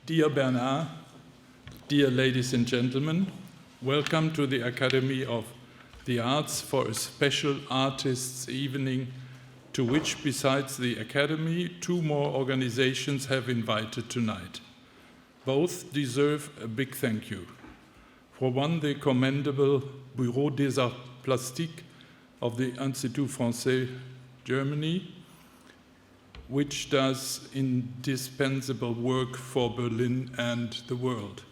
Dear Bernar, dear ladies and gentlemen, welcome to the Academy of the Arts for a special artists' evening to which, besides the Academy, 2 more organizations have invited tonight. Both deserve a big thank you. For one, the commendable Bureau des Arts Plastiques of the Institut français, Germany, which does indispensable work for Berlin and the world,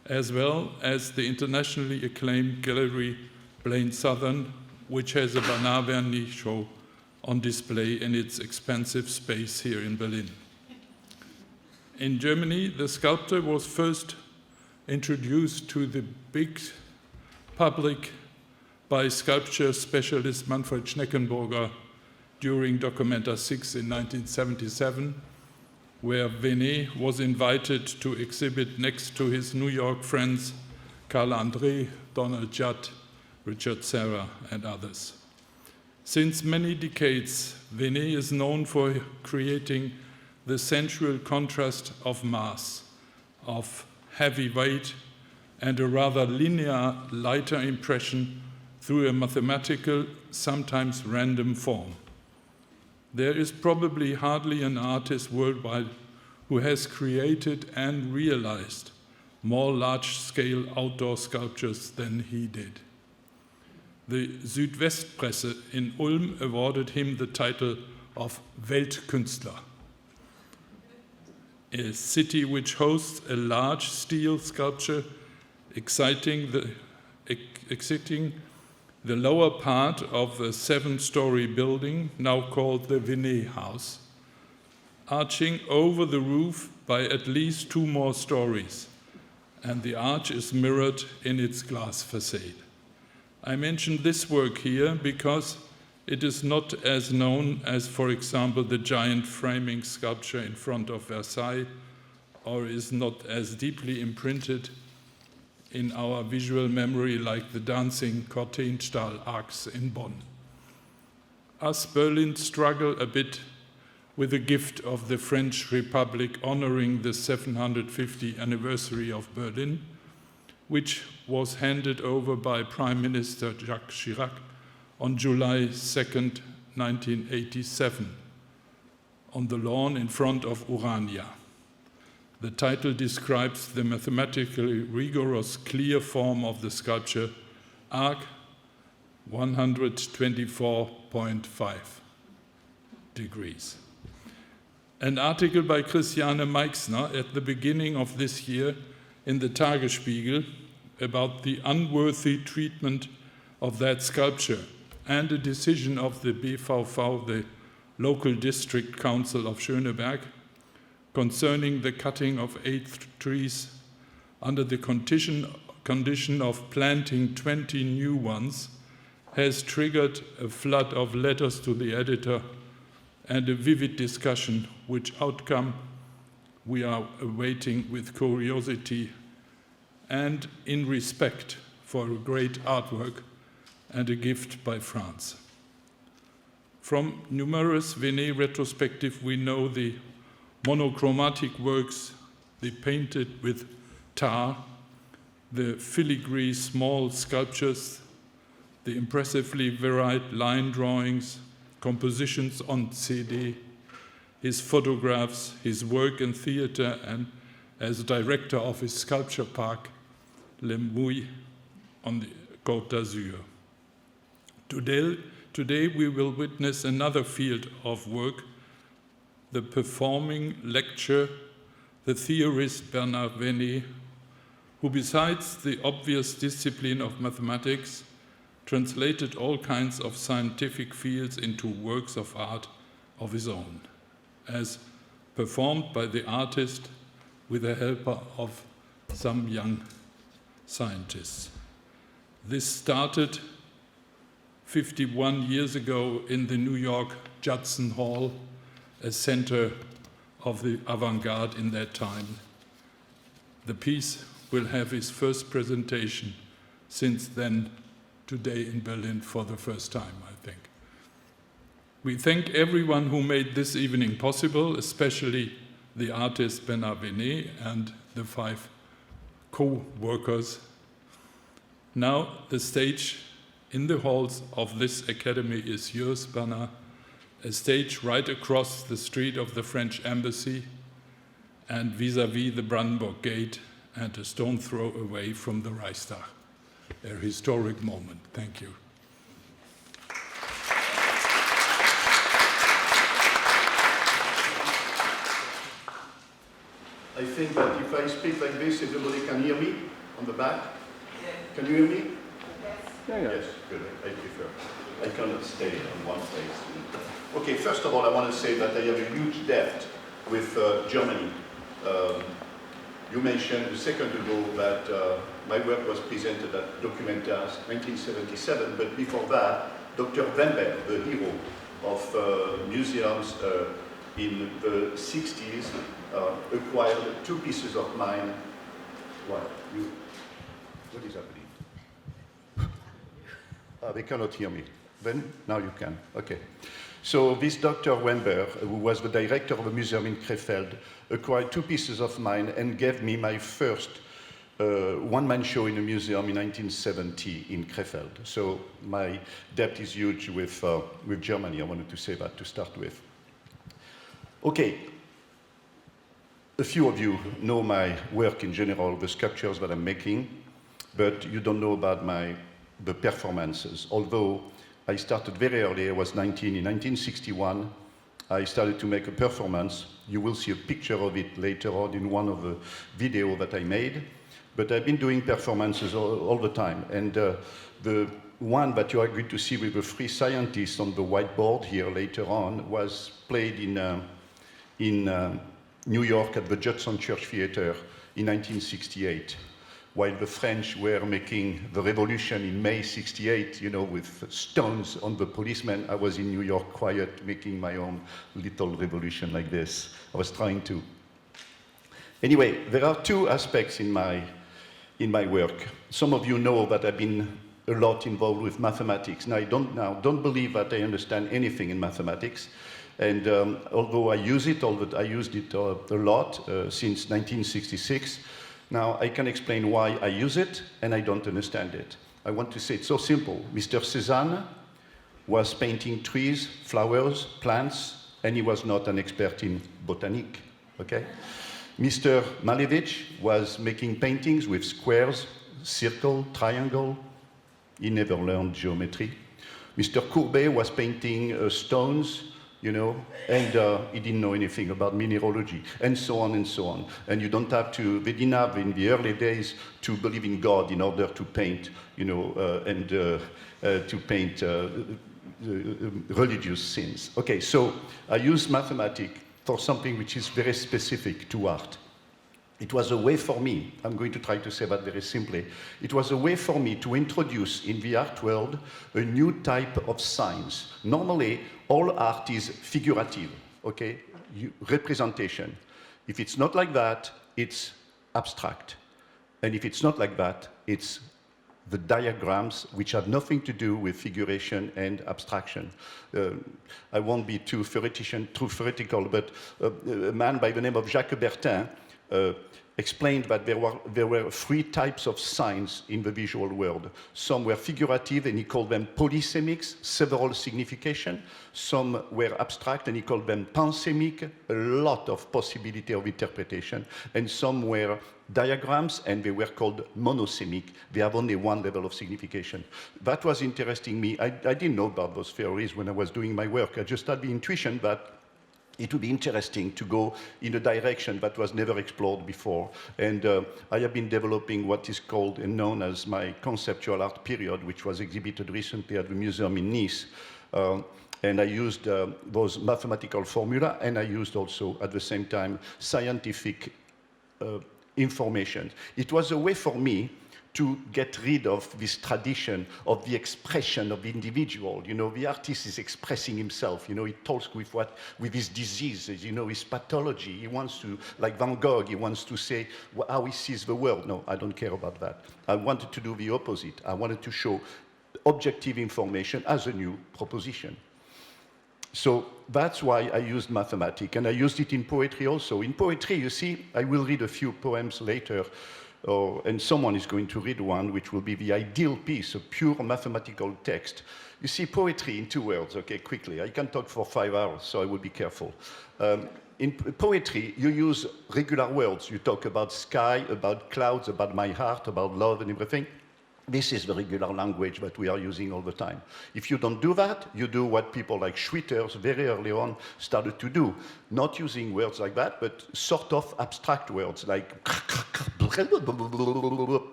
as well as the internationally acclaimed gallery Blain Southern, which has a Bernar Venet show on display in its expansive space here in Berlin. In Germany, the sculptor was first introduced to the big public by sculpture specialist Manfred Schneckenburger during Documenta 6 in 1977, where Venet was invited to exhibit next to his New York friends Carl André, Donald Judd, Richard Serra, and others. Since many decades, Venet is known for creating the sensual contrast of mass, of heavy weight, and a rather linear, lighter impression through a mathematical, sometimes random form. There is probably hardly an artist worldwide who has created and realized more large-scale outdoor sculptures than he did. The Südwestpresse in Ulm awarded him the title of Weltkünstler, a city which hosts a large steel sculpture exciting the lower part of a 7-story building, now called the Venet House, arching over the roof by at least 2 more stories, and the arch is mirrored in its glass facade. I mention this work here because it is not as known as, for example, the giant framing sculpture in front of Versailles, or is not as deeply imprinted in our visual memory like the dancing Cortenstahl arcs in Bonn. Us Berlin struggle a bit with the gift of the French Republic honoring the 750th anniversary of Berlin, which was handed over by Prime Minister Jacques Chirac on July 2nd, 1987, on the lawn in front of Urania. The title describes the mathematically rigorous, clear form of the sculpture, arc 124.5 degrees. An article by Christiane Meixner at the beginning of this year in the Tagesspiegel about the unworthy treatment of that sculpture and a decision of the BVV, the local district council of Schöneberg, concerning the cutting of 8 trees under the condition of planting 20 new ones, has triggered a flood of letters to the editor and a vivid discussion, which outcome we are awaiting with curiosity and in respect for a great artwork and a gift by France. From numerous Venet retrospectives, we know the monochromatic works, the painted with tar, the filigree small sculptures, the impressively varied line drawings, compositions on CD, his photographs, his work in theater, and as director of his sculpture park, Le Mouille, on the Côte d'Azur. Today we will witness another field of work, the performing lecture, the theorist Bernar Venet, who besides the obvious discipline of mathematics, translated all kinds of scientific fields into works of art of his own, as performed by the artist with the help of some young scientists. This started 51 years ago in the New York Judson Hall, a center of the avant-garde in that time. The piece will have its first presentation since then today in Berlin for the first time, I think. We thank everyone who made this evening possible, especially the artist Bernar Venet, and the 5 co-workers. Now the stage in the halls of this academy is yours, Bernar, a stage right across the street of the French embassy and vis-à-vis the Brandenburg Gate and a stone throw away from the Reichstag. A historic moment. Thank you. I think that if I speak like this, everybody can hear me on the back. Can you hear me? Yeah. Yes, good. I prefer. I cannot stay on one place. Okay, first of all, I want to say that I have a huge debt with Germany. You mentioned a second ago that my work was presented at Documentaires 1977, but before that, Dr. Wember, the hero of museums in the 60s, acquired 2 pieces of mine. What is happening? They cannot hear me. Then, now you can. Okay. So this Dr. Wember, who was the director of a museum in Krefeld, acquired 2 pieces of mine and gave me my first one-man show in a museum in 1970 in Krefeld. So my debt is huge with Germany. I wanted to say that to start with. Okay. A few of you know my work in general, the sculptures that I'm making, but you don't know about the performances. Although I started very early, I was 19. In 1961, I started to make a performance. You will see a picture of it later on in one of the videos that I made. But I've been doing performances all the time. And the one that you are going to see with the 3 scientists on the whiteboard here later on was played in New York at the Judson Church Theater in 1968, while the French were making the revolution in May 68, you know, with stones on the policemen. I was in New York quiet, making my own little revolution like this. I was trying to. Anyway, there are 2 aspects in my work. Some of you know that I've been a lot involved with mathematics. Now, don't believe that I understand anything in mathematics. And although I use it, I used it a lot since 1966, now I can explain why I use it and I don't understand it. I want to say it's so simple. Mr. Cézanne was painting trees, flowers, plants, and he was not an expert in botanique, okay? Mr. Malevich was making paintings with squares, circle, triangle. He never learned geometry. Mr. Courbet was painting stones, you know, and he didn't know anything about mineralogy, and so on and so on. And you don't have to, they didn't have in the early days to believe in God in order to paint, you know, and to paint religious scenes. Okay, so I use mathematics for something which is very specific to art. It was a way for me, I'm going to try to say that very simply, it was a way for me to introduce in the art world a new type of science. Normally, all art is figurative, okay? Representation. If it's not like that, it's abstract. And if it's not like that, it's the diagrams which have nothing to do with figuration and abstraction. I won't be too theoretical, but a man by the name of Jacques Bertin explained that there were 3 types of signs in the visual world. Some were figurative, and he called them polysemics, several signification. Some were abstract, and he called them pansemic, a lot of possibility of interpretation. And some were diagrams, and they were called monosemic. They have only one level of signification. That was interesting me. I didn't know about those theories when I was doing my work. I just had the intuition that it would be interesting to go in a direction that was never explored before. And I have been developing what is called and known as my conceptual art period, which was exhibited recently at the museum in Nice. And I used those mathematical formula, and I used also, at the same time, scientific information. It was a way for me to get rid of this tradition of the expression of the individual. You know, the artist is expressing himself. You know, he talks with his diseases, you know, his pathology. He wants to, like Van Gogh, he wants to say how he sees the world. No, I don't care about that. I wanted to do the opposite. I wanted to show objective information as a new proposition. So that's why I used mathematics, and I used it in poetry also. In poetry, you see, I will read a few poems later, and someone is going to read one, which will be the ideal piece, a pure mathematical text. You see, poetry in 2 words, okay, quickly. I can talk for 5 hours, so I will be careful. In poetry, you use regular words. You talk about sky, about clouds, about my heart, about love and everything. This is the regular language that we are using all the time. If you don't do that, you do what people like Schwitters very early on started to do. Not using words like that, but sort of abstract words like,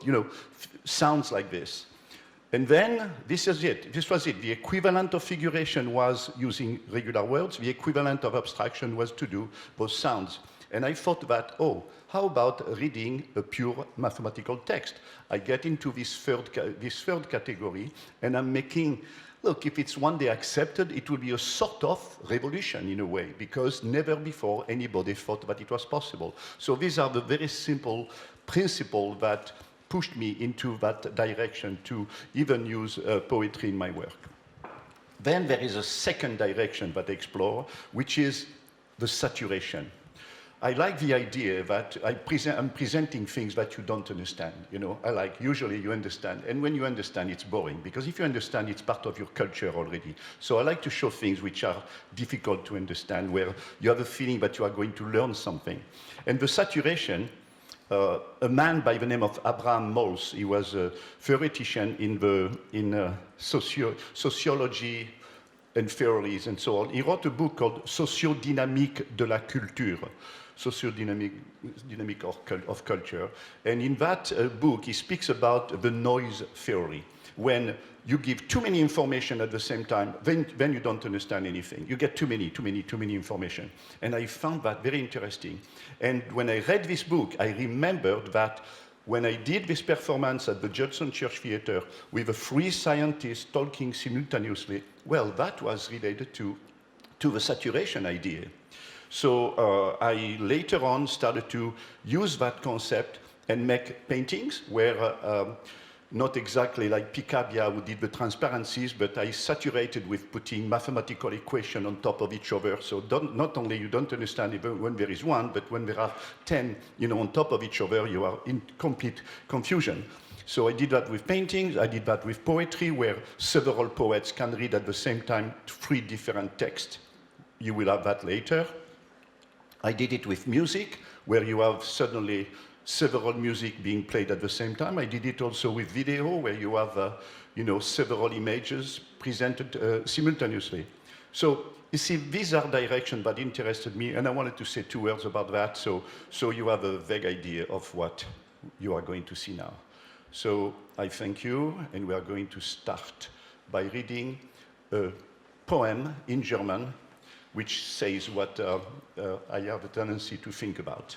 you know, sounds like this. And then this is it. This was it. The equivalent of figuration was using regular words. The equivalent of abstraction was to do those sounds. And I thought that, oh, how about reading a pure mathematical text? I get into this third category, and I'm making, look, if it's one day accepted, it will be a sort of revolution in a way, because never before anybody thought that it was possible. So these are the very simple principles that pushed me into that direction to even use poetry in my work. Then there is a second direction that I explore, which is the saturation. I like the idea that I'm presenting things that you don't understand. You know, I like, usually you understand, and when you understand, it's boring, because if you understand, it's part of your culture already. So I like to show things which are difficult to understand, where you have a feeling that you are going to learn something. And the saturation, a man by the name of Abraham Mols, he was a theoretician in sociology and theories and so on. He wrote a book called Sociodynamique de la culture, sociodynamic of culture. And in that book, he speaks about the noise theory. When you give too many information at the same time, then you don't understand anything. You get too many information. And I found that very interesting. And when I read this book, I remembered that when I did this performance at the Judson Church Theatre with 3 scientists talking simultaneously, well, that was related to the saturation idea. So I later on started to use that concept and make paintings where not exactly like Picabia who did the transparencies, but I saturated with putting mathematical equations on top of each other. So not only you don't understand even when there is one, but when there are 10, you know, on top of each other, you are in complete confusion. So I did that with paintings, I did that with poetry, where several poets can read at the same time 3 different texts. You will have that later. I did it with music, where you have suddenly several music being played at the same time. I did it also with video, where you have, you know, several images presented simultaneously. So you see, these are directions that interested me, and I wanted to say 2 words about that, so you have a vague idea of what you are going to see now. So I thank you, and we are going to start by reading a poem in German, which says what I have a tendency to think about.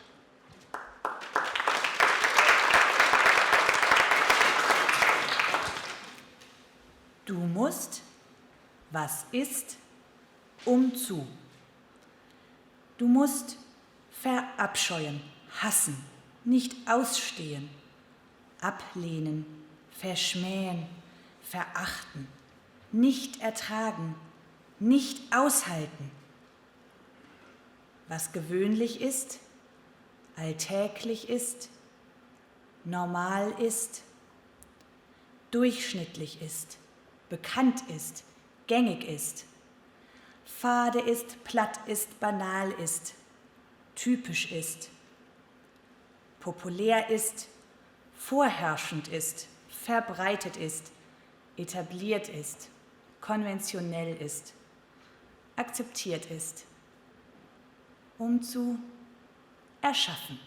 Du musst, was ist, zu. Du musst verabscheuen, hassen, nicht ausstehen, ablehnen, verschmähen, verachten, nicht ertragen, nicht aushalten. Was gewöhnlich ist, alltäglich ist, normal ist, durchschnittlich ist, bekannt ist, gängig ist, fade ist, platt ist, banal ist, typisch ist, populär ist, vorherrschend ist, verbreitet ist, etabliert ist, konventionell ist, akzeptiert ist, zu erschaffen.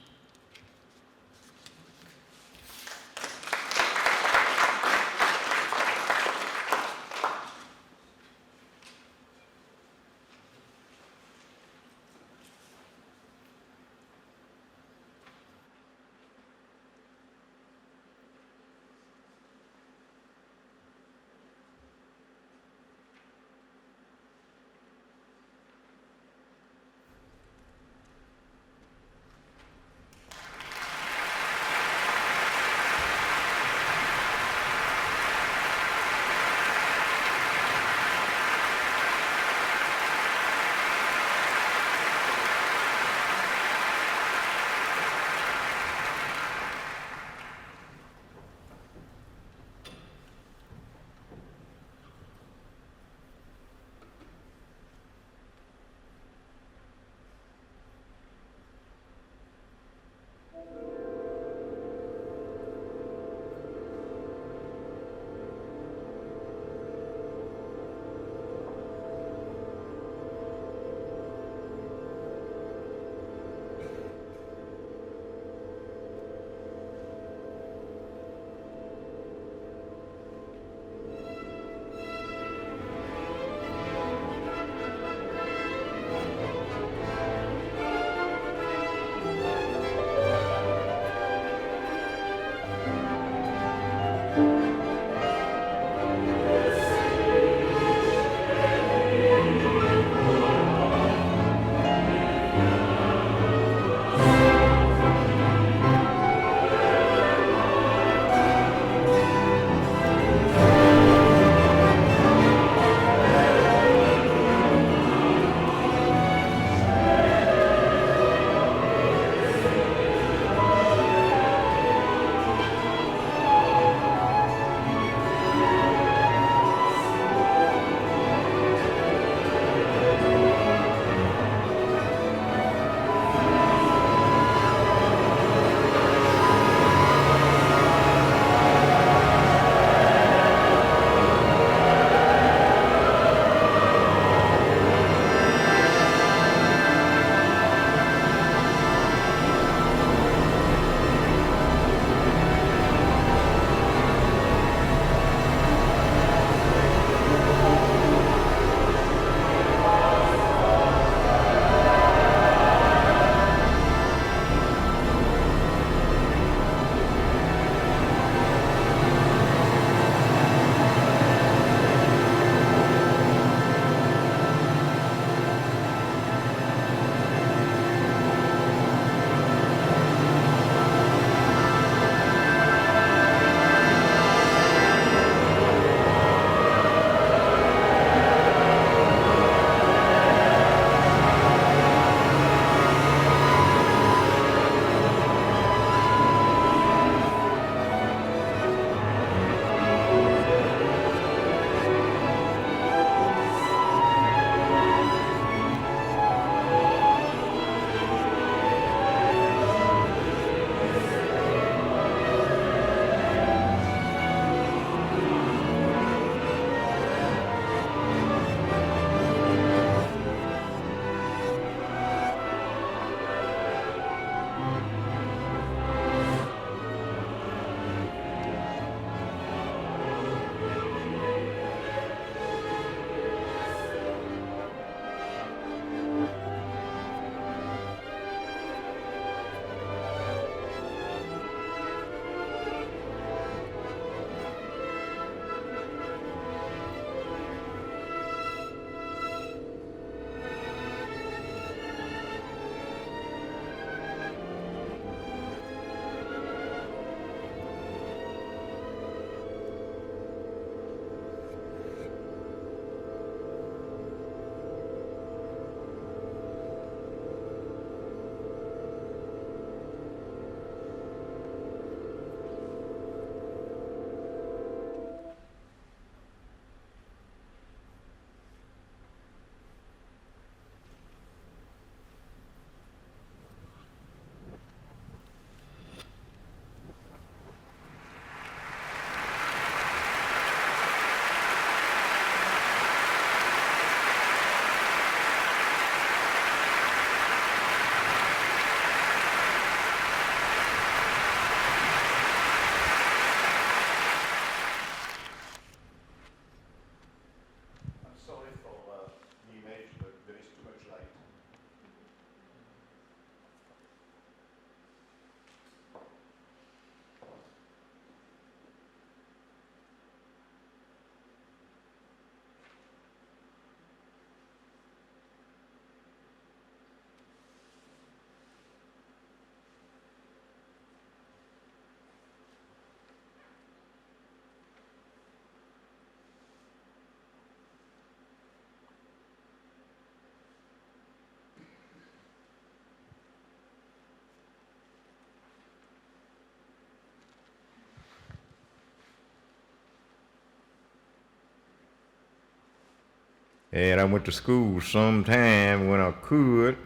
And I went to school sometime when I could,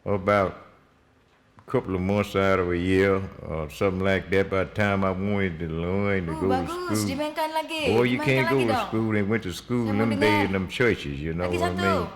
about a couple of months out of a year or something like that. By the time I wanted to learn to go to Bagus, school. dimainkan lagi. Boy, you Dimainkan can't go lagi to dong. school. They went to school Saya them mau days dengar. in them churches, you know Lagi what I satu. mean?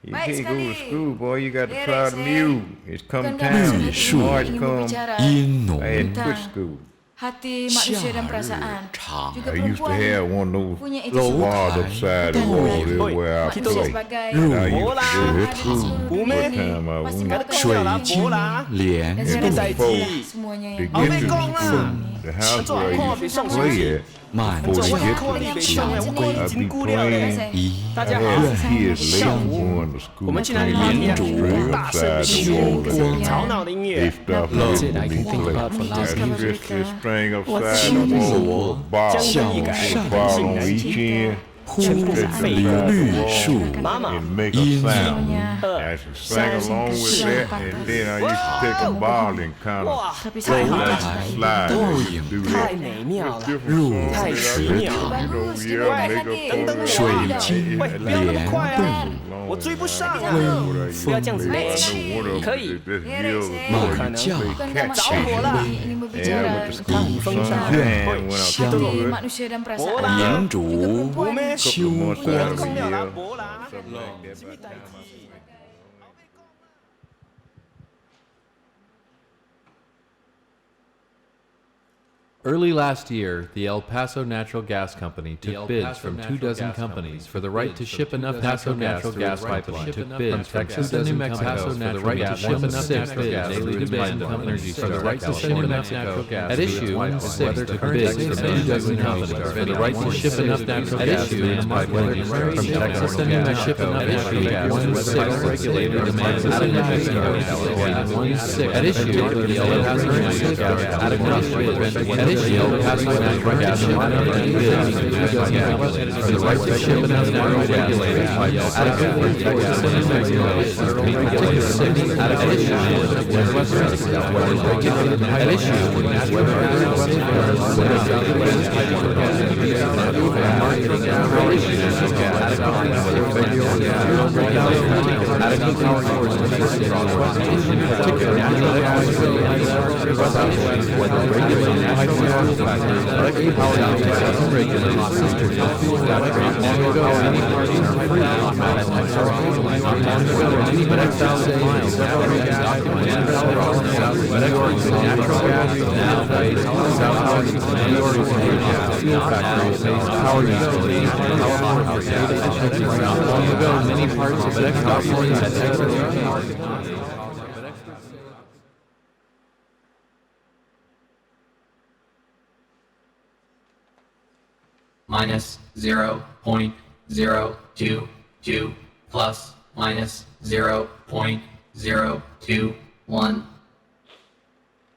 You Baik can't go to sekali. school, boy. You got to Lirik try the saya. mule. It's come Bukan time. dalam hati ini March ingin come. berbicara 音浓 I had quit tentang school. hati manusia dan perasaan. Chang. Juga I used to perempuan have one of punya those itu semua. bars upside the Betul. wall there Oi, where I manusia play. sebagai And I used to go to ada di school seluruh what dunia ini time I pasti wanted. melakukan 水 hal 晶 ini. 连 Dan saya And rasa before itulah semuanya they yang get to ingin the kami school, pahami. the house where I used to play at, 满 before they 江 get to 跟 the 你 school, 们 I'd be playing. 一 I had kids late going to school. 我们去哪里 playing 演主 straight 大声的 upside 音 the 乐 wall there. 吵闹的音 They 乐 stopped That's letting it, I me can think play. about from I now on. stretched this string upside the 情 wall 我 with a bar, 将这一改 with 本 a bar 性 on 难 each 听 end. 全部 Stretch 废 it 了 upside the 绿 wall 树 妈妈 and make a in sound. Semuanya I used to sing along with that, and then I used to take a ball and kind of 哇 Tapi saya Roll tidak Tide suka itu. slide倒 and 影 do 太 that. 美妙了 Different songs 太 that I 奇 used 妙 to 了 you know, Bagus, yeah, dimainkan make lagi. up for Tentang it. 水 Ada. 晶 喂不要那么 连 快啊 Long 我追不 time. 上 I 啊 don't know what I used 不要这样子 to play. 累 I know one of them 可以 is this Lirik hill saya. before Bukan you play Bukan catch. manusia Jauh lah. ini ingin And I berbicara went to tentang school sometime when I hati could. manusia dan Bola. perasaan. 银主 Juga perempuan. 没 修 Couple months 我 out of 空 a 了啦 year. 博啦 Something like that by the time I Early last year, the El Paso Natural Gas Company took bids from 24 companies for the right to ship enough natural gas pipeline. Took bids from Texas and New Mexico for the right to ship enough gas daily demand of energy for the right to ship enough natural gas. At issue, 1/6 took bids from 24 companies for the right to ship enough natural gas demand pipeline from Texas and New Mexico. At issue, 1/6 regulator demands of energy. At issue, the El Paso Natural Gas had enough bids. At issue, El Paso Natural Gas Company bids for the right to ship enough natural gas from Texas and New Mexico. At issue, at issue, many parts of minus 0.022 plus minus 0.021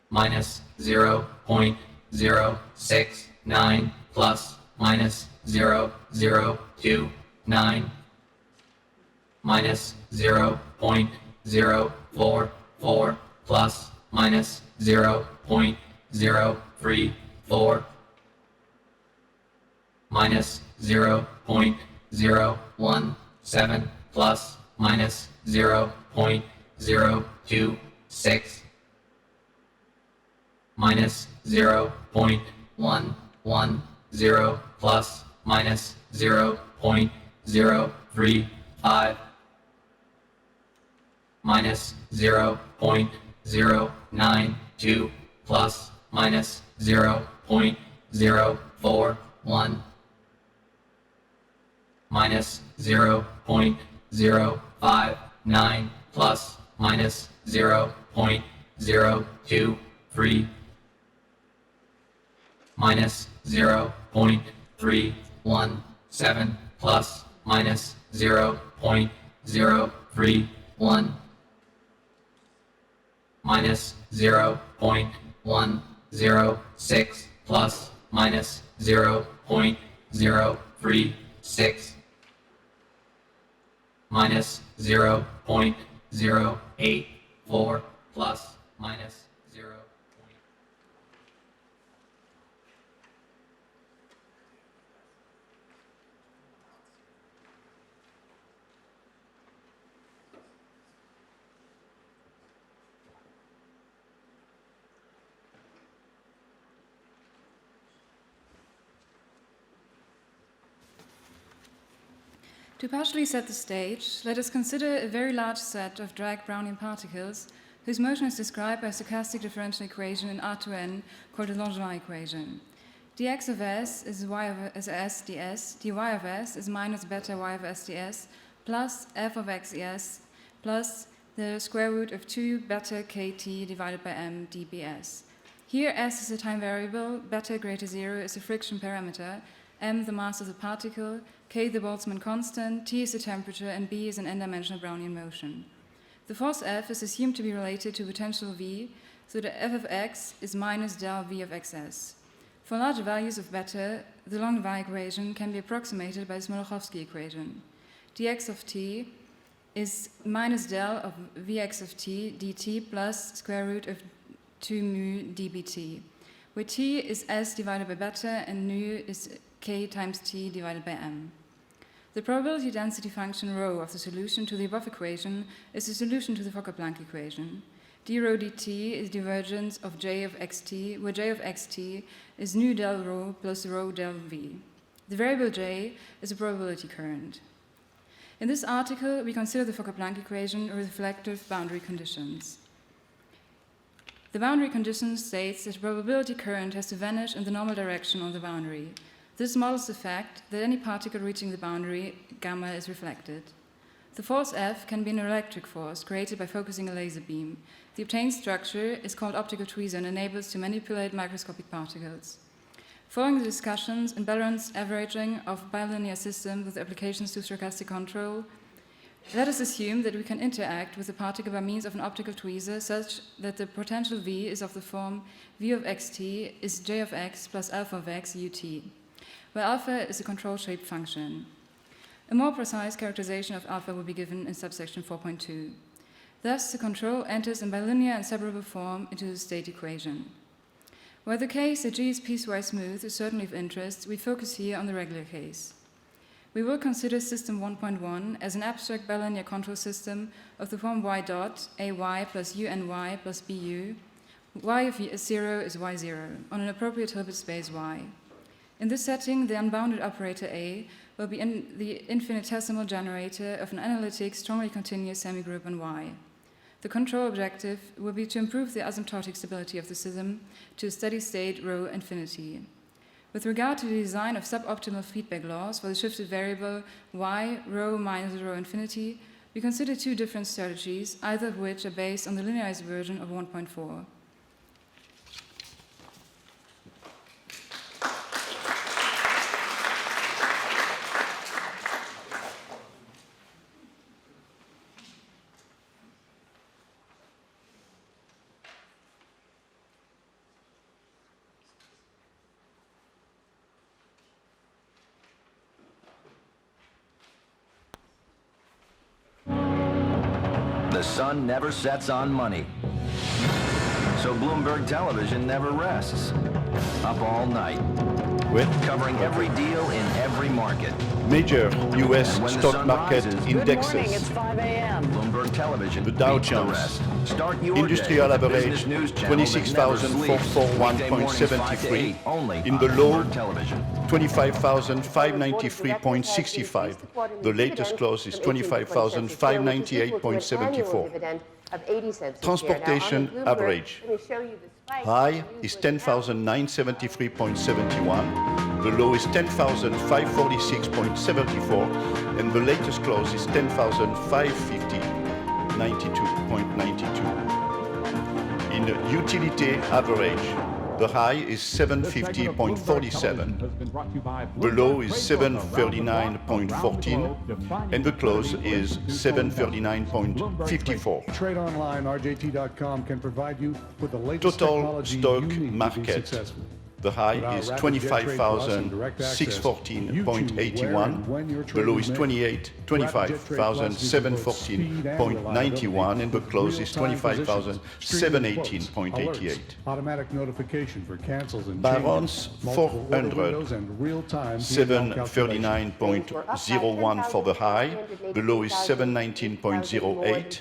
minus 0.069 plus minus 0.029 minus 0.044 plus minus 0.034 minus 0.017 plus minus 0.026 minus 0.110 plus minus 0.035 minus 0.092 plus minus 0.041 minus 0.059 plus minus 0.023 minus 0.317 plus minus 0.031 minus 0.106 plus minus 0.036 minus 0.084 plus minus 0. To partially set the stage, let us consider a very large set of drag Brownian particles whose motion is described by a stochastic differential equation in R2n called the Langevin equation. dx of s is y of s ds, dy of s is minus beta y of s ds plus f of x es plus the square root of 2 beta kt divided by m dbs. Here s is a time variable, beta greater 0 is a friction parameter, m the mass of the particle, k the Boltzmann constant, t is the temperature, and b is an n-dimensional Brownian motion. The force F is assumed to be related to potential V, so that f of x is minus del V of xs. For large values of beta, the Langevin equation can be approximated by the Smoluchowski equation. dx of t is minus del of Vx of t dt plus square root of 2 mu dbt, where t is s divided by beta and nu is k times t divided by m. The probability density function rho of the solution to the above equation is the solution to the Fokker-Planck equation. d rho dt is divergence of j of xt, where j of xt is nu del rho plus rho del v. The variable j is a probability current. In this article, we consider the Fokker-Planck equation with reflective boundary conditions. The boundary condition states that the probability current has to vanish in the normal direction on the boundary. This models the fact that any particle reaching the boundary, gamma, is reflected. The force F can be an electric force created by focusing a laser beam. The obtained structure is called optical tweezer and enables to manipulate microscopic particles. Following the discussions and balanced averaging of bilinear systems with applications to stochastic control, let us assume that we can interact with the particle by means of an optical tweezer such that the potential V is of the form V of xt is j of x plus alpha of x ut, where alpha is a control-shaped function. A more precise characterization of alpha will be given in subsection 4.2. Thus, the control enters in bilinear and separable form into the state equation. Where the case that G is piecewise smooth is certainly of interest, we focus here on the regular case. We will consider system 1.1 as an abstract bilinear control system of the form y dot, ay plus uny plus bu, y of 0 is y0, on an appropriate Hilbert space y. In this setting, the unbounded operator A will be the infinitesimal generator of an analytic, strongly continuous semigroup on Y. The control objective will be to improve the asymptotic stability of the system to a steady state rho infinity. With regard to the design of suboptimal feedback laws for the shifted variable Y rho minus rho infinity, we consider two different strategies, either of which are based on the linearized version of 1.4. The sun never sets on money. So Bloomberg Television never rests. Up all night. Covering every deal in every market. Major U.S. And when the stock sun market rises, indexes. 5 a.m. Bloomberg Television The Dow beats the Jones rest. Start your Industrial day with the average business news channel that never sleeps. Weekday mornings 5 to 8, 25,441.73. only In on the low, Bloomberg Television. 25,593.65. The latest close is 25,598.74. Transportation average. High is 10,973.71. The low is 10,546.74. And the latest close is 10,550.92.92. In utility average, the high is 750.47, the low is 739.14, and the close is 739.54. Trade online, rjt.com can provide you with the latest Total technology stock you need to be market. successful. The high is 25,614.81, the low is 25,714.91, and the close is 25,718.88. Automatic notification for cancels and Barron's changes, 400, 739.01 for the high, the low is 719.08,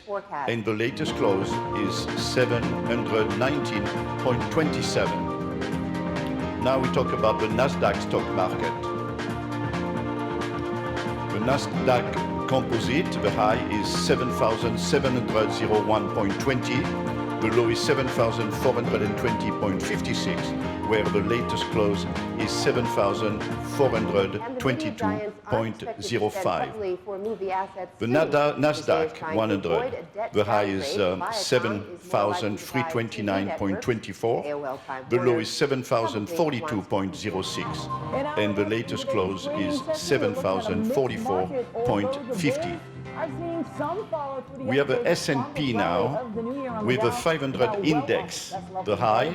and the latest close is 719.27. Now we talk about the Nasdaq stock market. The Nasdaq Composite, the high is 7,701.20, the low is 7,420.56, where the latest close is 7,422.05. The Nasdaq 100, the high is 7,329.24, the low is 7,042.06, and the latest close is 7,044.50. We have a S&P now with a 500 index. The high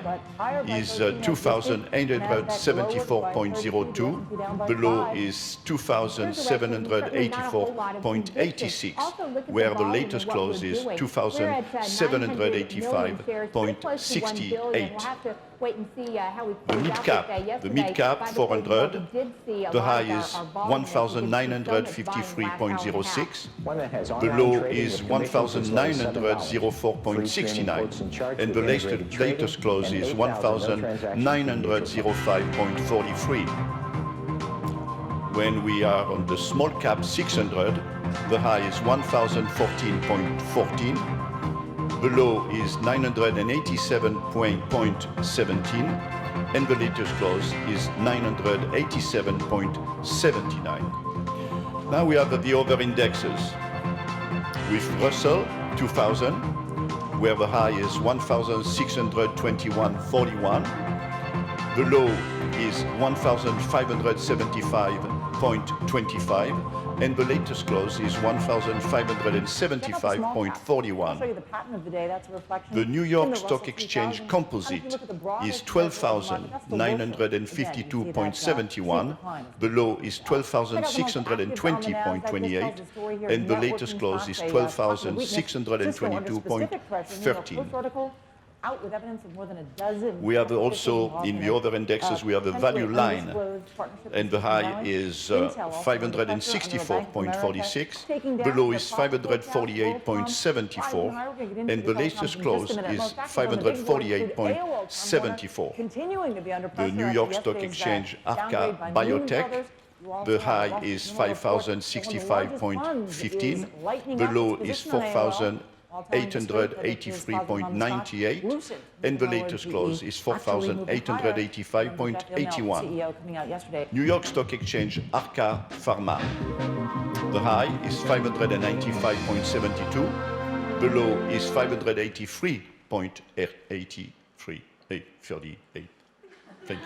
is 2,874.02. The low is 2,784.86, where the latest close is 2,785.68. The mid-cap 400, the high is 1,953.06, the low is 1,904.69, and the latest close is 1,905.43. When we are on the small cap 600, the high is 1,014.14, the low is 987.17, and the latest close is 987.79. Now we have the other indexes. With Russell 2000, where the high is 1,621.41, the low is 1,575.25, and the latest close is 1,575.41. The New York Stock Exchange Composite is 12,952.71. The low is 12,620.28, and the latest close is 12,622.13. We have also, in the other indexes, we have a value line, and the high is 564.46, the low is 548.74, and the latest close is 548.74. The New York Stock Exchange Arca Biotech, the high is 5,065.15, the low is 4,883.98, and the latest close is 4,885.81. New York Stock Exchange Arca Pharma, the high is 595.72, the low is 583.38. Thank you.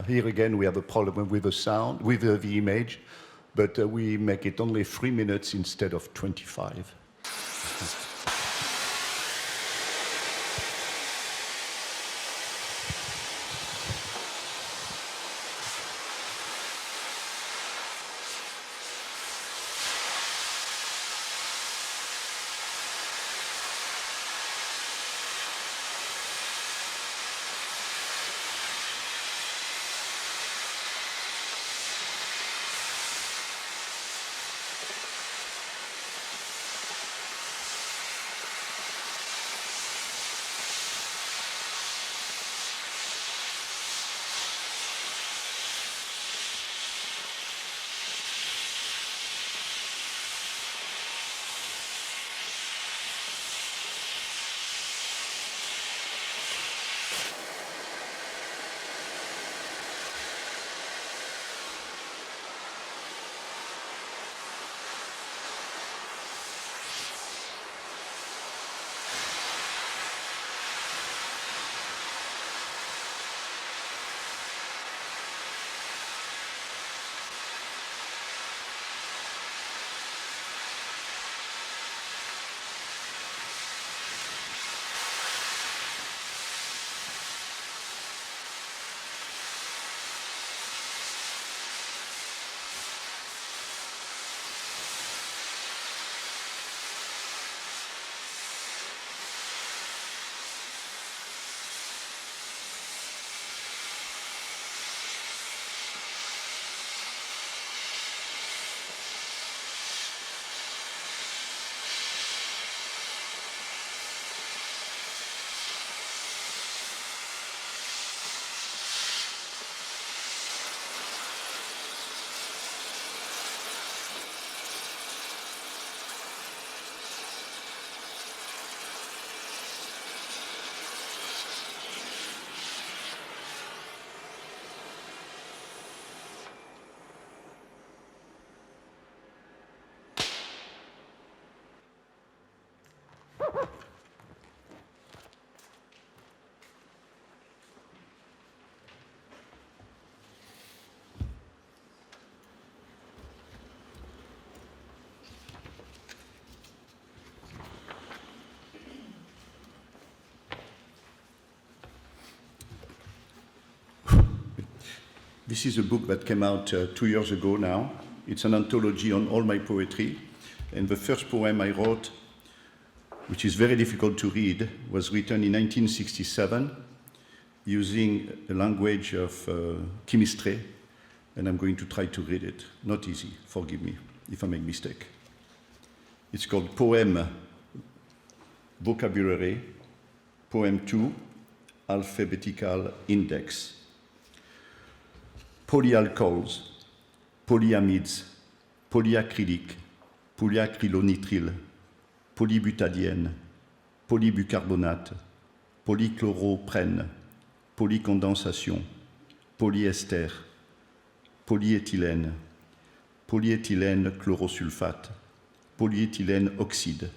Here again, we have a problem with the sound, with the image, but we make it only 3 minutes instead of 25. This is a book that came out 2 years ago now. It's an anthology on all my poetry. And the first poem I wrote, which is very difficult to read, was written in 1967 using a language of chemistry. And I'm going to try to read it. Not easy, forgive me if I make mistake. It's called Poem Vocabulary, Poem 2, Alphabetical Index. Polyalcohols, polyamides, polyacrylique, polyacrylonitrile, polybutadiène, polybicarbonate, polychloroprène, polycondensation, polyester, polyéthylène, polyéthylène chlorosulfate, polyéthylène oxyde,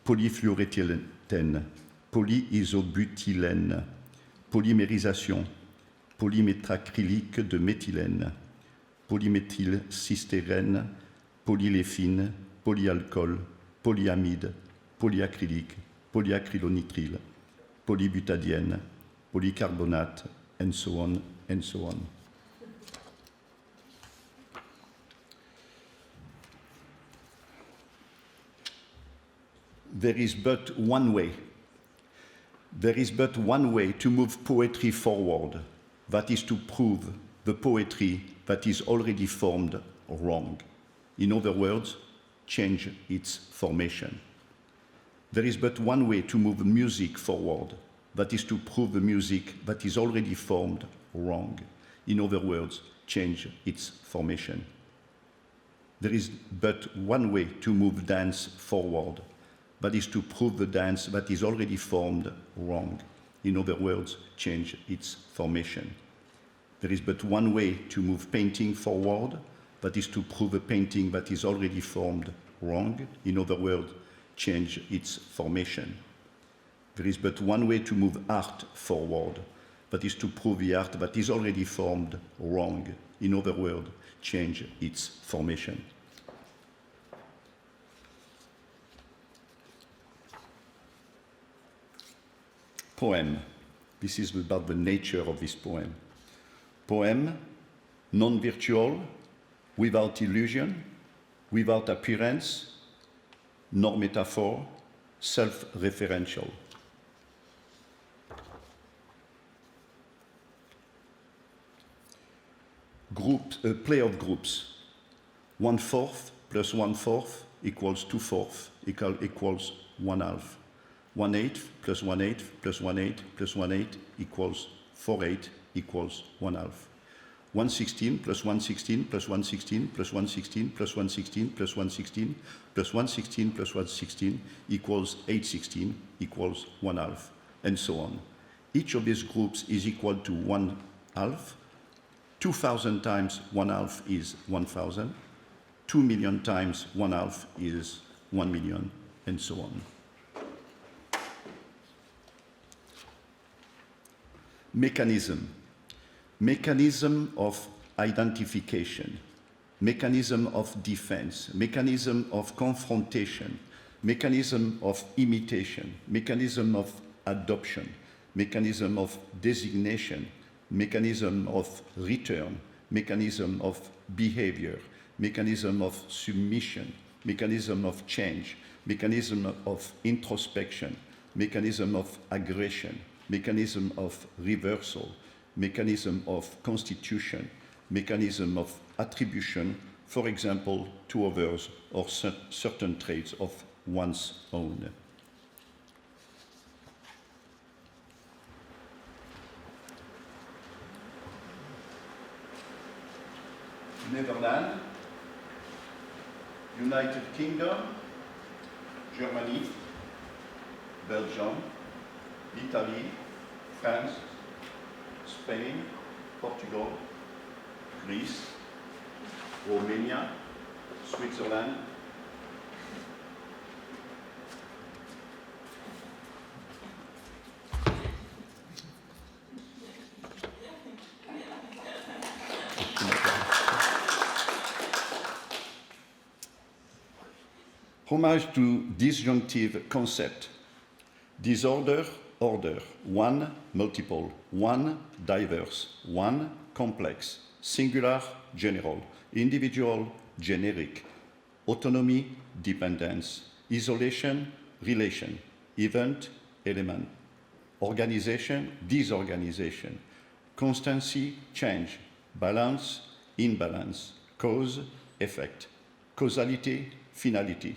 polyfluoréthylène, polyisobutylène, polymérisation, polymétracrylique de méthylène, polyméthylcystérène, polyléphine, polyalcool, polyamide, polyacrylique, polyacrylonitrile, polybutadiène, polycarbonate, and so on, and so on. There is but one way. There is but one way to move poetry forward. That is to prove the poetry that is already formed wrong. In other words, change its formation. There is but one way to move music forward. That is to prove the music that is already formed wrong. In other words, change its formation. There is but one way to move dance forward. That is to prove the dance that is already formed wrong. In other words, change its formation. There is but one way to move painting forward. That is to prove a painting that is already formed wrong. In other words, change its formation. There is but one way to move art forward. That is to prove the art that is already formed wrong. In other words, change its formation. Poem. This is about the nature of this poem. Poem, non-virtual, without illusion, without appearance, nor metaphor, self-referential. Play of groups. 1/4 plus 1/4 equals 2/4 equals 1/2. 1/8 plus 1/8 plus 1/8 plus 1/8 equals 4/8 equals 1/2. 1/16 plus 1/16 plus 1/16 plus 1/16 plus 1/16 plus 1/16 plus 1/16 plus 1/16 equals 8/16 equals 1/2, and so on. Each of these groups is equal to 1/2. 2,000 times 1/2 is 1,000. 2 million times 1/2 is 1 million, and so on. Mechanism. Mechanism of identification, mechanism of defense, mechanism of confrontation, mechanism of imitation, mechanism of adoption, mechanism of designation, mechanism of return, mechanism of behavior, mechanism of submission, mechanism of change, mechanism of introspection, mechanism of aggression, mechanism of reversal, mechanism of constitution, mechanism of attribution, for example, to others or certain traits of one's own. Netherlands, United Kingdom, Germany, Belgium, Italy, France, Spain, Portugal, Greece, Romania, Switzerland, homage to disjunctive concept. Disorder, order. One, multiple. One, diverse. One, complex, singular, general, individual, generic, autonomy, dependence, isolation, relation, event, element, organization, disorganization, constancy, change, balance, imbalance, cause, effect, causality, finality,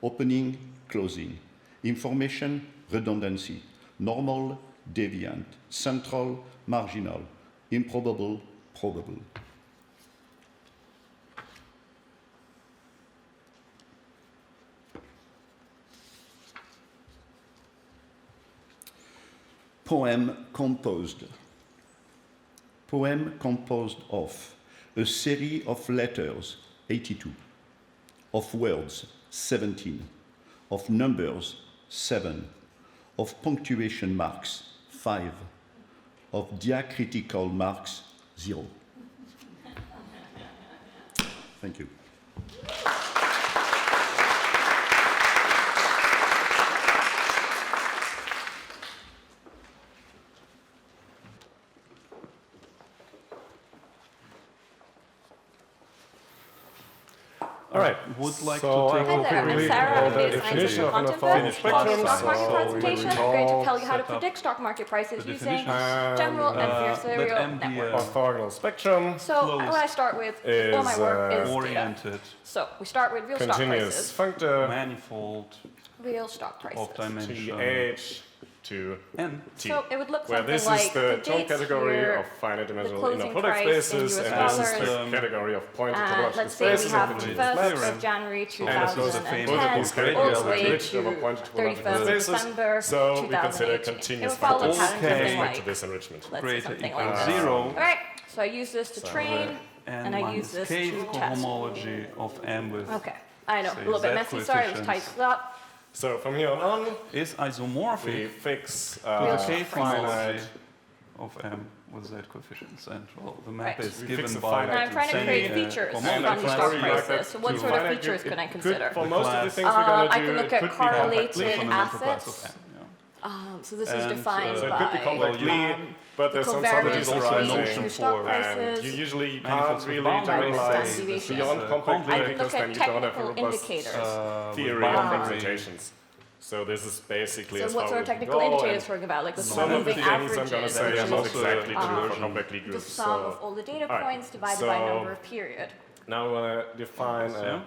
opening, closing, information, redundancy, normal, deviant, central, marginal, improbable, probable. Poem composed. Poem composed of a series of letters, 82, of words, 17, of numbers, 7, of punctuation marks, 5, of diacritical marks, 0. Thank you. All right. Would like So to I take will Hi there, I'm quickly Sarah. call I'm the based definition of an Institut orthogonal spectrum. stock market So we presentation. will I'm going to call tell you how to set up predict stock market prices the using definitions. general and let adversarial M be networks. orthogonal spectrum So what I start with, all my work is data. oriented, So we start with real stock continuous prices. functor manifold Real stock prices. of dimension TH to n. T. So it would look Where something this like is the tone dates category here, of finite dimensional closing inner product price in spaces, US and this is dollars. the category of point And topological let's say we spaces have of the the 1st of January And those are 2010 both of these all the categories way are to of a point topological 31st of spaces. December So we consider 2018. continuous It will follow a functors pattern with something respect to like, this enrichment. let's say Greater something equals like this. 0. All right, so I use this to train, and I use minus this k to test. cohomology of M with Okay, I know, say, a little bit Z messy, sorry, it was coefficients. typed up. So from here on, is we isomorphic fix to the k finite homology of M with Z coefficients. And well, the map Right. is We given fix a by finite And I'm trying to sending create a features homology from these stock class prices. So what to sort of finite features group, can I it could- consider? For most of the things we're going to I do, can it look at could be correlated compactly fundamental class of assets. M. So this is And, defined So it could be by compactly, but there's some covariance subtleties also a between notion two arising. stock for- prices. And you usually Manifolds can't with really boundaries, generalize say, beyond deviations, compactly I can because look then at you don't have a technical robust indicators. theory with of boundary. representations. So this is basically So as what far sort of as we technical go, indicators and we're talking about, like the some of the moving things I'm averages, going to say are There's not also exactly true for version. compactly the groups. sum of all the data Alright, points divided so by number of period. now we want to define Yeah. a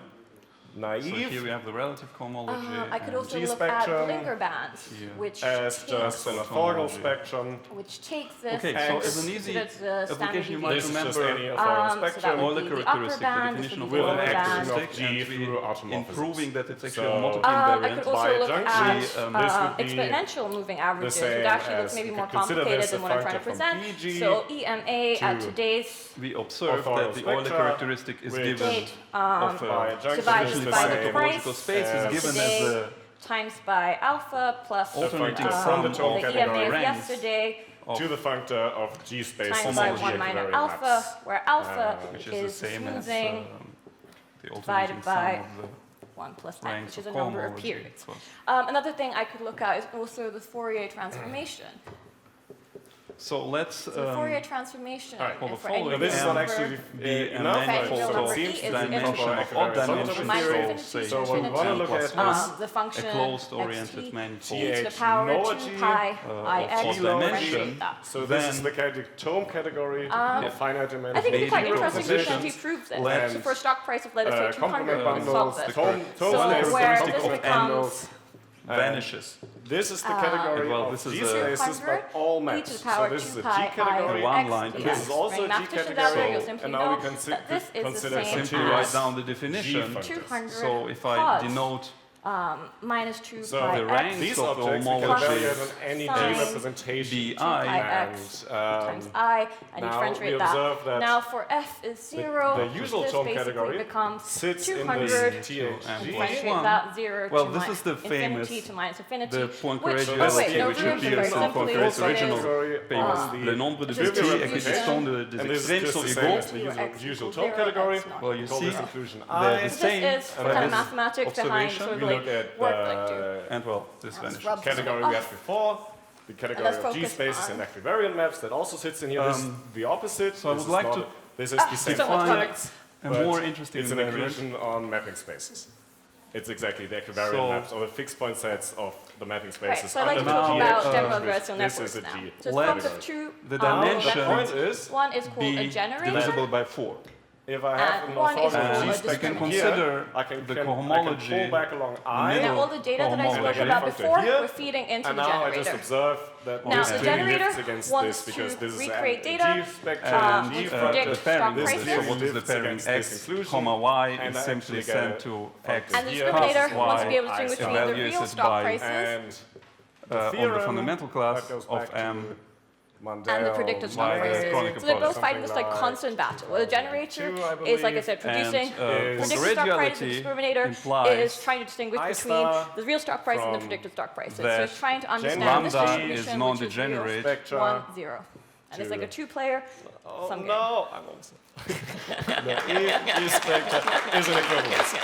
So naive here we have the relative cohomology. I could and also look at G-spectrum Blinger bands, here. which as just an takes, orthogonal spectrum. this Okay, and so as an easy that's the standard application, you might This is just remember any orthogonal so that spectrum. would Euler be the upper characteristic, the band, definition this of would be with the an lower action band. of G through in automorphisms. proving that it's actually So, a multiple I invariant. could also by look junction, at this would be exponential moving averages, which same actually as looks maybe you more could consider complicated this than a what I'm trying to functor from present. EG So EMA at to today's We observe that the Euler spectra characteristic is with given date of by a junction divided is the by the same price topological space is as given today as a times by alpha plus alternating functor sum from the of tone the category EMA of ranks yesterday of to the functor of G space times by homology 1 minus equivariant alpha, maps. where alpha which is is the same as smoothing the divided alternating by sum of 1 plus n, ranks which is of a number of cohomology. periods. So- Another thing I could look at is also the Fourier transformation. So let's So the Fourier transformation Alright, well, the for any following This is not number, actually be a enough, manifold Manifold but number it E seems is to the dimension integral of odd equivariant dimension, minus theory. infinity say to So what we infinity. want to look at is The function a closed xt oriented manifold e to the TH power lower 2 G, pi of ix odd dimension. differentiate that. So this is Then- the tome category of finite dimension. I think it'd be quite Maybe interesting to propositions potentially prove this. let- So for a stock price of, let us say, 200, complement we can solve bundles, this. the tome So space where characteristic this of becomes bundles vanishes. This is the category well, of this is G a- spaces, but all e maps. to the So power this is 2 a G pi category. one x line. dx. This is also Bring a G mathematicians category. out there, you'll simply And now we know can that this is the consider same Simply G write as down the definition. functors. 200 So if I cos denote minus 2 So pi the x ranks these of the objects we can homology evaluate on any G sine representation. bi, pi and x times I, and you now differentiate we that. observe that Now for f is 0, the usual this tone basically category becomes sits in 200, this and THG. differentiate One. that 0 Well, to this mi- is the infinity famous- to minus infinity, the which, Poincaré oh duality, wait, no, which remember appears very in simply, Poincaré's it original is, famous the le nombre de this is petits the existants des And this is extrêmes just sont the same égaux. as the X usual equals tone 0, category. X not. Well, you Call see, this inclusion they're I. the This same is and kind of this mathematics behind observation. sort of We like look at work like do. And well, this vanishes. Rub category some we off. had before. the category let's of focus G-spaces on- and equivariant maps that also sits in here. This is the opposite. So I This would is like not to a- This is the same so much facts, a but more interesting it's an invariant. inclusion on mapping spaces. It's exactly the equivariant So- maps or the fixed point sets of the mapping Right, spaces. so I'd like to under talk the G about expression. general adversarial This networks is a now. G. So it's Let formed of two the networks. dimension The point is, One is called a be generator. divisible by 4. if I have And an one is orthogonal called a G spectrum You can discriminant. consider here, I can the pull cohomology back along I. Now all the data that I spoke Cohomology. about Function before, here, we're feeding into and the now I just generator. observe that Now, this the really generator lifts against wants this because to this is recreate a data, G spectrum, And G to function. predict the stock pairing This prices. so what is the lifts pairing against this x, inclusion, comma y and is I simply actually sent get to a x. And the Here, discriminator plus wants to be y able to distinguish I between the evaluated real stock by- prices and on the theorem fundamental class that goes of back to M. and the predicted stock Why the prices. chronicle So they're both product? fighting this like Something constant battle. Where the generator two, I is, like I believe, said, producing And, predicted the stock prices. The radiality discriminator implies is trying to distinguish I between star the real stock price and the from predicted stock prices. So that it's trying to understand this lambda distribution, is which is real, non-degenerate. Spectra 1, 0. And it's like a two-player Oh, sum game. no, I won't say. The E spectra is an equivalence.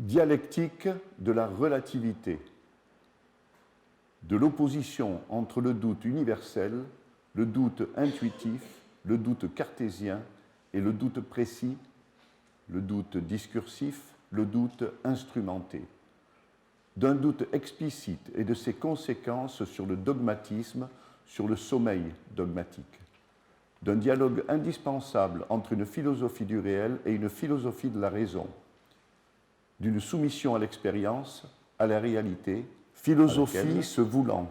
dialectique de la relativité, de l'opposition entre le doute universel, le doute intuitif, le doute cartésien et le doute précis, le doute discursif, le doute instrumenté, d'un doute explicite et de ses conséquences sur le dogmatisme, sur le sommeil dogmatique, d'un dialogue indispensable entre une philosophie du réel et une philosophie de la raison, d'une soumission à l'expérience, à la réalité, philosophie se voulant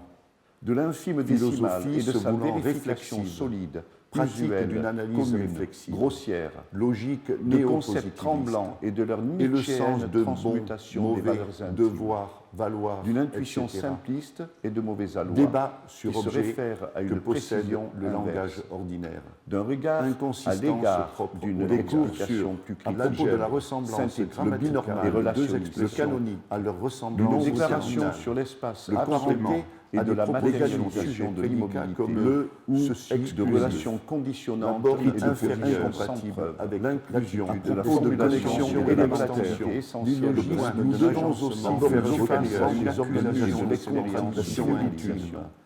de l'infime décimale et de sa vérification solide, pratique d'une analyse réflexive, grossière, logique, de concepts tremblants et de leur sens de transmutation des valeurs intimes, devoir, valoir, d'une intuition simpliste et de mauvais aloi, débat sur qui se réfère à une précision, le langage ordinaire, d'un regard à l'égard d'une explication plus critique, à propos de la ressemblance grammaticale des relations, le canonique, à leur ressemblance, d'une déclaration sur l'espace apparenté et de la matérialisation de l'immobilité, comme le ou ex de relations conditionnantes et inférieures incompatibles avec l'inclusion de la formulation et de l'attention essentielle. Nous devons aussi faire face aux organisations d'expérience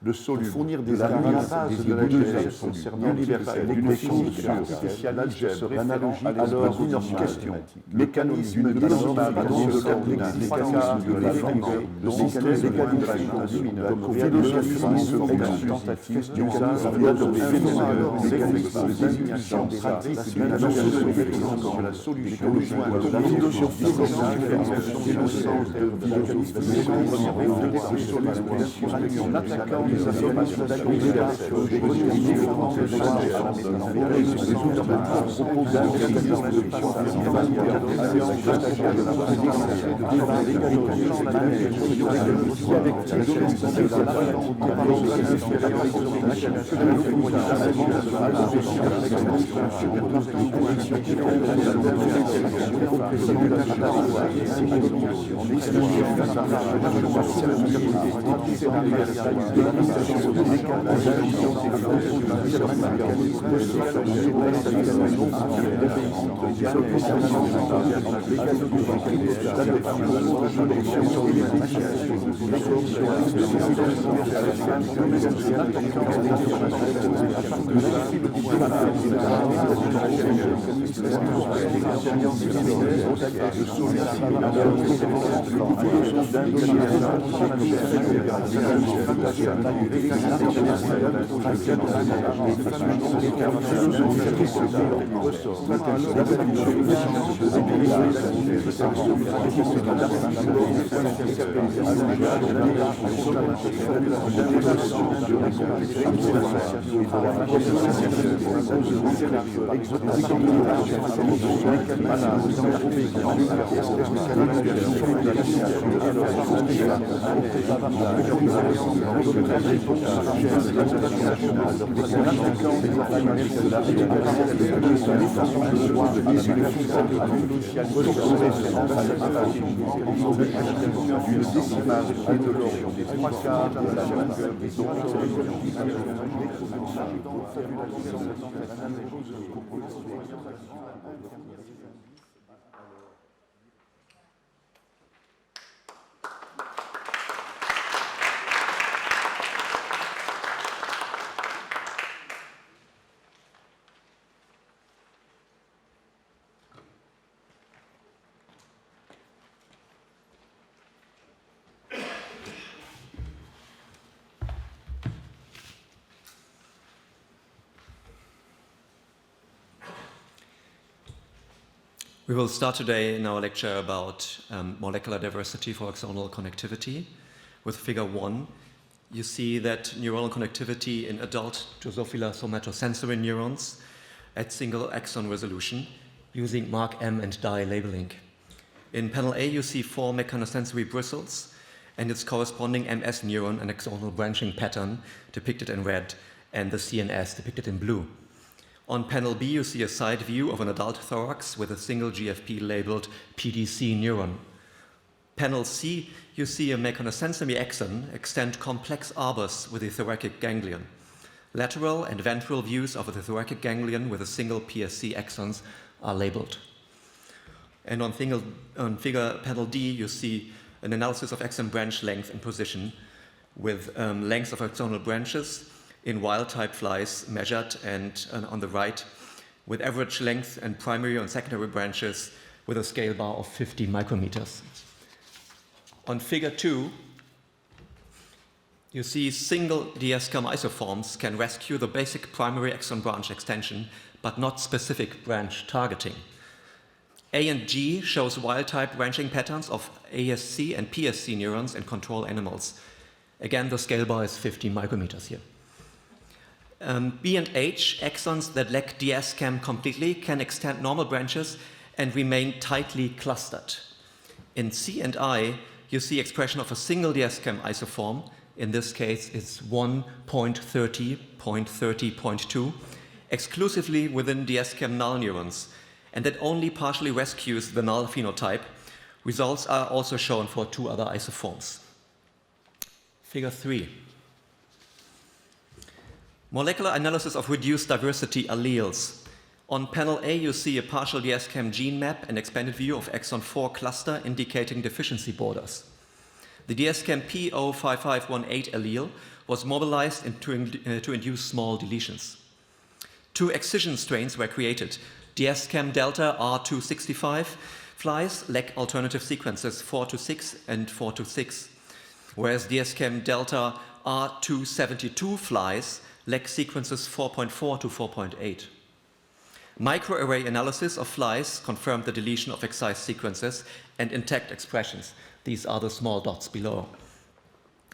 le soluble, fournir des base de la genèse concernant l'universel, d'une physique artificialiste se référant alors une question, mécanisme décimal dans le cardinal, l'existence de la langue, le mécanisme de calibration comme philosophie tentative d'usage de phénomènes de désignation pratique de la solution de la philosophie et le sens de en attaquant les affirmations d'agrégation des différentes We will start today in our lecture about molecular diversity for axonal connectivity. With figure 1, you see that neuronal connectivity in adult Drosophila somatosensory neurons at single axon resolution using MARC-M and dye labeling. In panel A, you see 4 mechanosensory bristles and its corresponding MS neuron and axonal branching pattern depicted in red and the CNS depicted in blue. On panel B, you see a side view of an adult thorax with a single GFP labeled PDC neuron. Panel C, you see a mechanosensory axon extend complex arbors with the thoracic ganglion. Lateral and ventral views of the thoracic ganglion with a single PSC axons are labeled. And on figure panel D, you see an analysis of axon branch length and position with length of axonal branches in wild-type flies measured, and on the right, with average length and primary and secondary branches with a scale bar of 50 micrometers. On figure 2, you see single DS-CAM isoforms can rescue the basic primary axon branch extension, but not specific branch targeting. A and G shows wild-type branching patterns of ASC and PSC neurons in control animals. Again, the scale bar is 50 micrometers here. B and H, axons that lack DS-CAM completely, can extend normal branches and remain tightly clustered. In C and I, you see expression of a single DS-CAM isoform. In this case, it's 1.30.30.2, exclusively within DS-CAM null neurons, and that only partially rescues the null phenotype. Results are also shown for 2 other isoforms. Figure 3. Molecular analysis of reduced diversity alleles. On panel A, you see a partial DS-CAM gene map and expanded view of exon 4 cluster indicating deficiency borders. The DS-CAM P05518 allele was mobilized to induce small deletions. 2 excision strains were created. DS-CAM delta R265 flies lack alternative sequences 4-6 and 4-6, whereas DS-CAM delta R272 flies lack sequences 4.4 to 4.8. Microarray analysis of flies confirmed the deletion of excised sequences and intact expressions. These are the small dots below.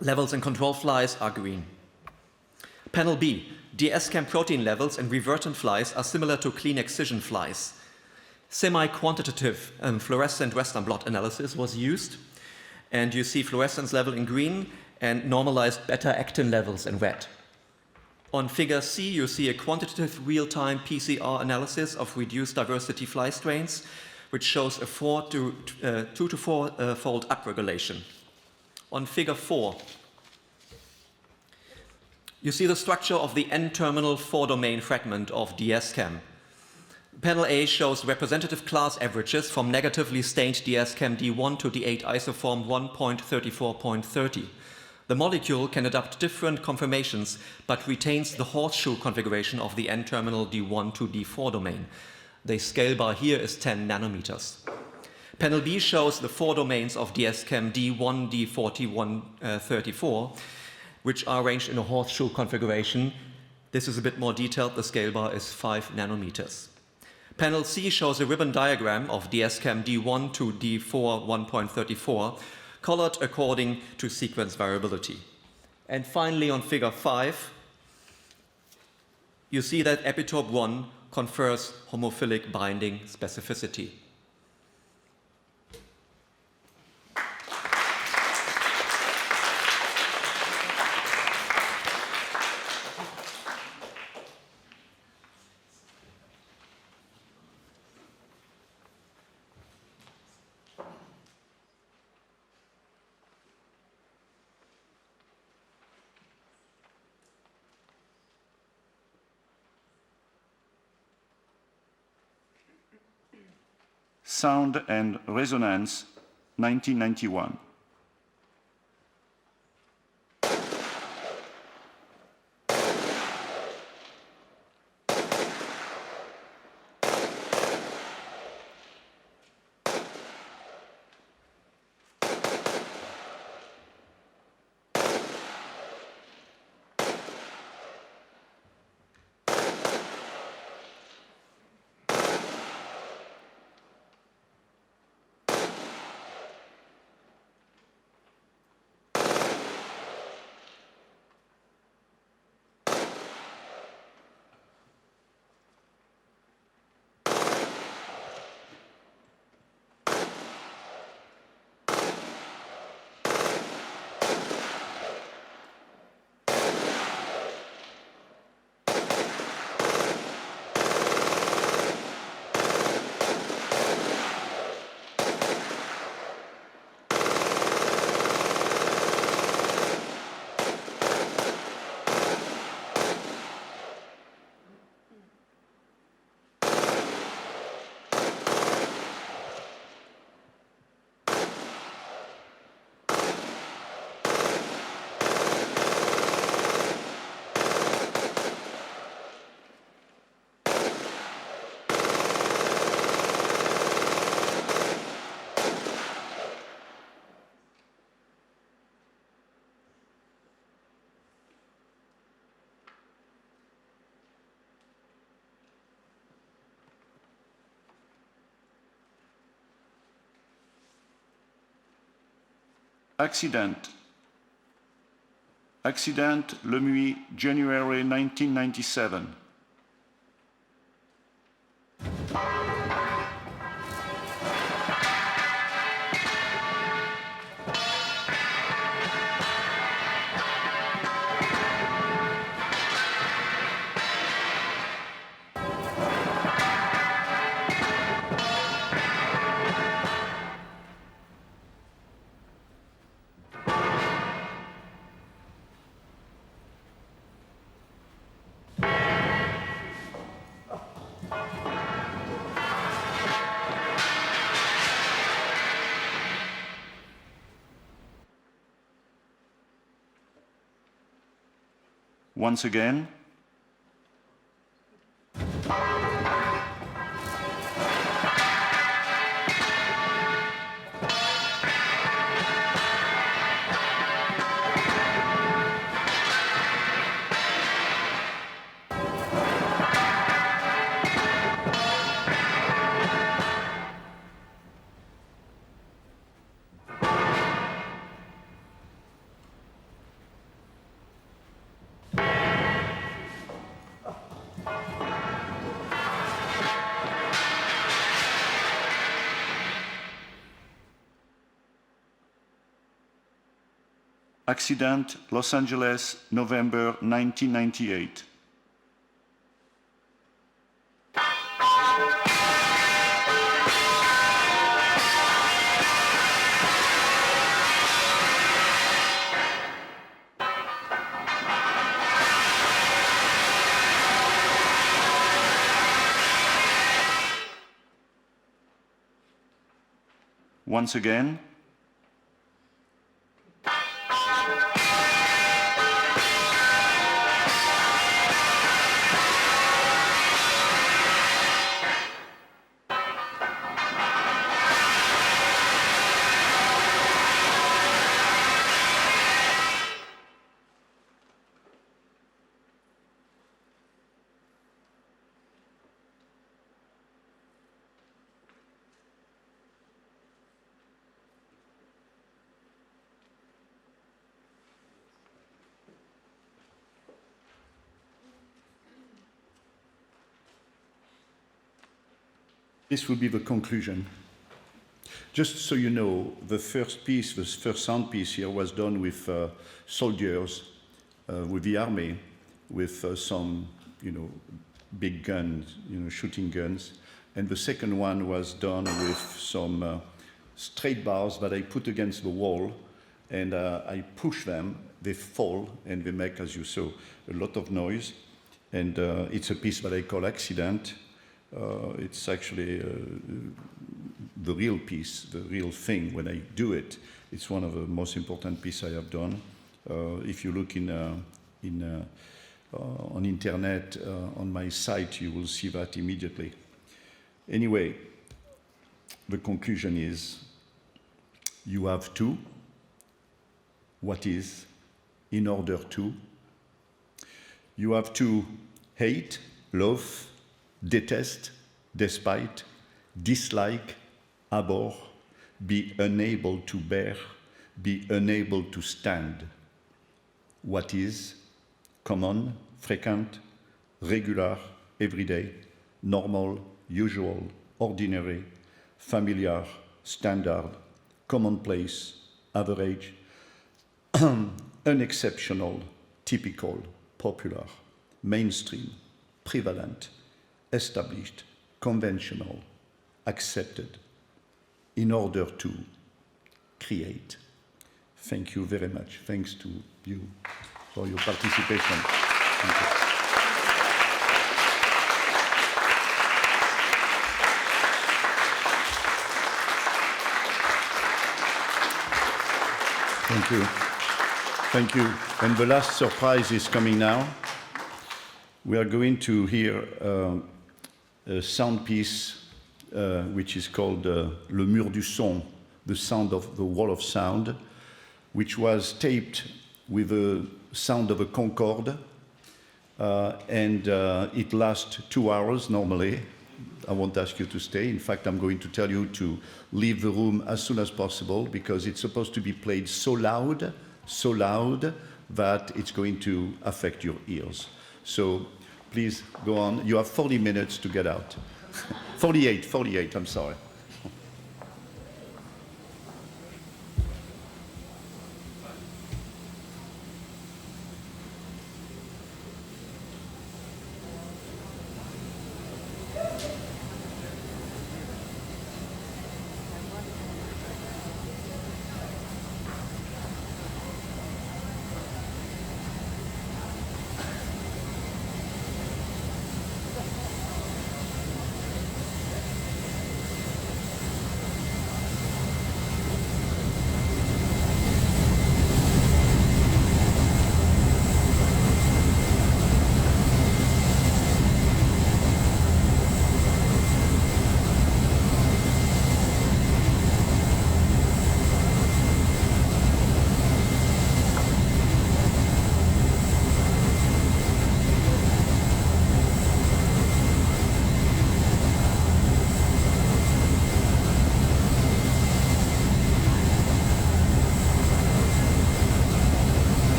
Levels in control flies are green. Panel B, DS-CAM protein levels in revertant flies are similar to clean excision flies. Semi-quantitative fluorescent Western blot analysis was used, and you see fluorescence level in green and normalized beta-actin levels in red. On figure C, you see a quantitative real-time PCR analysis of reduced diversity fly strains, which shows a 2 to 4 fold upregulation. On figure 4, you see the structure of the N-terminal 4-domain fragment of DS-CAM. Panel A shows representative class averages from negatively stained DS-CAM D1 to D8 isoform 1.34.30. The molecule can adopt different conformations, but retains the horseshoe configuration of the N-terminal D1 to D4 domain. The scale bar here is 10 nanometers. Panel B shows the 4 domains of DS-CAM D1, D40, 34, which are arranged in a horseshoe configuration. This is a bit more detailed. The scale bar is 5 nanometers. Panel C shows a ribbon diagram of DS-CAM D1 to D4 1.34, colored according to sequence variability. And finally, on figure 5, you see that epitope 1 confers homophilic binding specificity. Sound and Resonance, 1991. Accident. Accident, Le Muy, January 1997. Once again. Accident, Los Angeles, November 1998. Once again. This will be the conclusion. Just so you know, the first piece, the first sound piece here was done with soldiers, with the army, with some, big guns, shooting guns. And the second one was done with some straight bars that I put against the wall, and I push them, they fall, and they make, as you saw, a lot of noise. And it's a piece that I call Accident. It's actually the real piece, the real thing when I do it. It's one of the most important pieces I have done. If you look on internet, on my site, you will see that immediately. Anyway, the conclusion is you have to, what is, in order to. You have to hate, love, detest, despite, dislike, abhor, be unable to bear, be unable to stand. What is, common, frequent, regular, everyday, normal, usual, ordinary, familiar, standard, commonplace, average, unexceptional, typical, popular, mainstream, prevalent, established, conventional, accepted, in order to create. Thank you very much. Thanks to you for your participation. Thank you. Thank you. Thank you. And the last surprise is coming now. We are going to hear a sound piece which is called Le Mur du Son, the sound of the wall of sound, which was taped with the sound of a Concorde, and it lasts 2 hours normally, I won't ask you to stay. In fact, I'm going to tell you to leave the room as soon as possible because it's supposed to be played so loud that it's going to affect your ears. So please go on. You have 40 minutes to get out. 48, I'm sorry.